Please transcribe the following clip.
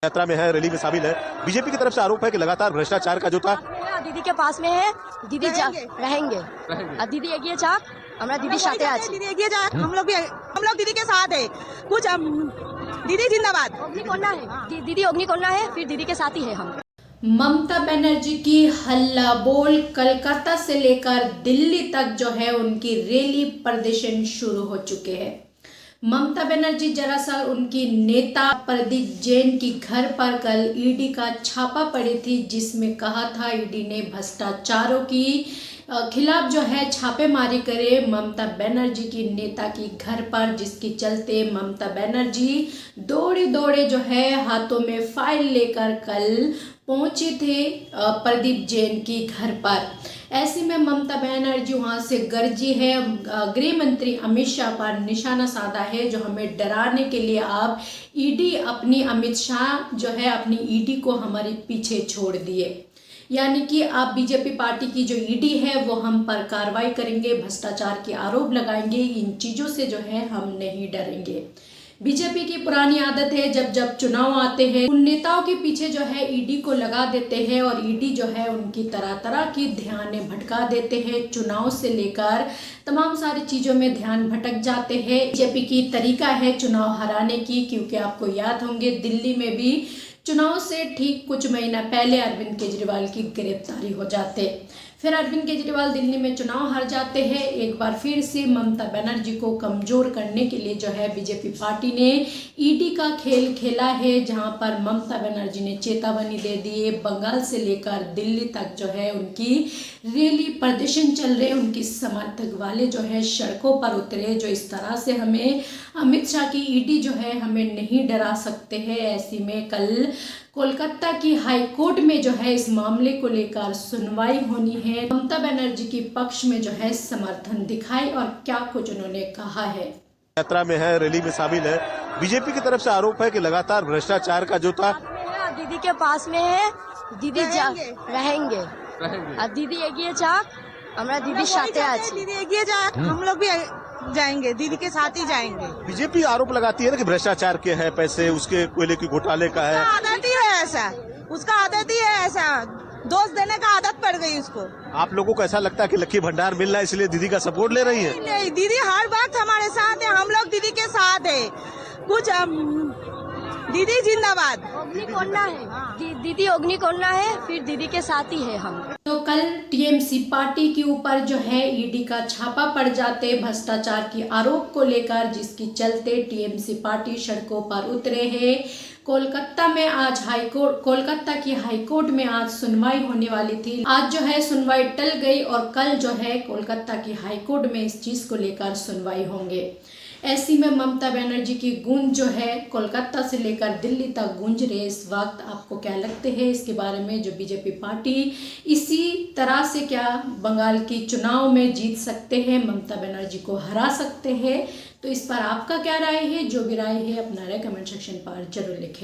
यात्रा में है, रैली में शामिल है। बीजेपी की तरफ से आरोप है कि लगातार भ्रष्टाचार का जो था दीदी के पास में है, दीदी रहेंगे दीदी एगिए जाक हमरा दीदी साथे আছে दीदी एगिए जाक हम लोग दीदी के साथ है। कुछ दीदी जिंदाबाद। अग्निकन्या है, दीदी अग्निकन्या है, फिर दीदी के साथ ही है हम। ममता बनर्जी की हल्ला बोल कलकत्ता से लेकर दिल्ली तक जो है उनकी रैली प्रदर्शन शुरू हो चुके हैं। ममता बनर्जी दरअसल उनकी नेता प्रदीप जैन की घर पर कल ईडी का छापा पड़ी थी, जिसमें कहा था ईडी ने भ्रष्टाचारों की खिलाफ जो है छापेमारी करे ममता बनर्जी की नेता की घर पर, जिसके चलते ममता बनर्जी दौड़े दौड़े जो है हाथों में फाइल लेकर कल पहुंचे थे प्रदीप जैन की घर पर। ऐसे में ममता बनर्जी वहां से गरजी है, गृह मंत्री अमित शाह पर निशाना साधा है, जो हमें डराने के लिए आप ईडी अपनी अमित शाह जो है अपनी ईडी को हमारे पीछे छोड़ दिए, यानी कि आप बीजेपी पार्टी की जो ईडी है वो हम पर कार्रवाई करेंगे, भ्रष्टाचार के आरोप लगाएंगे, इन चीज़ों से जो है हम नहीं डरेंगे। बीजेपी की पुरानी आदत है, जब जब चुनाव आते हैं उन नेताओं के पीछे जो है ईडी को लगा देते हैं और ईडी जो है उनकी तरह तरह की ध्यान भटका देते हैं। चुनाव से लेकर तमाम सारी चीज़ों में ध्यान भटक जाते हैं। बीजेपी की तरीका है चुनाव हराने की, क्योंकि आपको याद होंगे दिल्ली में भी चुनाव से ठीक कुछ महीना पहले अरविंद केजरीवाल की गिरफ्तारी हो जाते, फिर अरविंद केजरीवाल दिल्ली में चुनाव हार जाते हैं। एक बार फिर से ममता बनर्जी को कमजोर करने के लिए जो है बीजेपी पार्टी ने ईडी का खेल खेला है, जहां पर ममता बनर्जी ने चेतावनी दे दी है। बंगाल से लेकर दिल्ली तक जो है उनकी रैली प्रदर्शन चल रहे, उनकी समर्थक वाले जो है सड़कों पर उतरे, जो इस तरह से हमें अमित शाह की ईडी जो है हमें नहीं डरा सकते हैं। ऐसी में कल कोलकाता की हाई कोर्ट में जो है इस मामले को लेकर सुनवाई होनी है। ममता बनर्जी के पक्ष में जो है समर्थन दिखाई और क्या कुछ उन्होंने कहा है। यात्रा में है, रैली में शामिल है। बीजेपी की तरफ से आरोप है कि लगातार भ्रष्टाचार का जो था दीदी के पास में है, दीदी रहेंगे दीदी एगिए जाक हमरा दीदी साथे আছে दीदी एगिए जाक हम लोग भी जाएंगे, दीदी के साथ ही जाएंगे। बीजेपी आरोप लगाती है ना कि भ्रष्टाचार के है, पैसे उसके कोयले की घोटाले का है। आदत ही है ऐसा, उसका आदत ही है ऐसा, दोस्त देने का आदत पड़ गई उसको। आप लोगों को ऐसा लगता है कि लक्की भंडार मिल रहा है इसलिए दीदी का सपोर्ट ले रही है? नहीं, दीदी हर वक्त हमारे साथ है, हम लोग दीदी के साथ है। कुछ दीदी जिंदाबाद। अग्निकन्या है, दीदी अग्निकन्या है, फिर दीदी के साथ ही है हम। तो कल टीएमसी पार्टी के ऊपर जो है ईडी का छापा पड़ जाते भ्रष्टाचार के आरोप को लेकर, जिसके चलते टीएमसी पार्टी सड़कों पर उतरे हैं। कोलकाता में आज कोलकाता की हाईकोर्ट में आज सुनवाई होने वाली थी। आज जो है सुनवाई टल गई और कल जो है कोलकाता की हाईकोर्ट में इस चीज को लेकर सुनवाई होंगे। ऐसी में ममता बनर्जी की गूंज जो है कोलकाता से लेकर दिल्ली तक गूंज रहे इस वक्त। आपको क्या लगते हैं इसके बारे में? जो बीजेपी पार्टी इसी तरह से क्या बंगाल की चुनाव में जीत सकते हैं, ममता बनर्जी को हरा सकते हैं? तो इस पर आपका क्या राय है? जो भी राय है अपना राय कमेंट सेक्शन पर जरूर लिखें।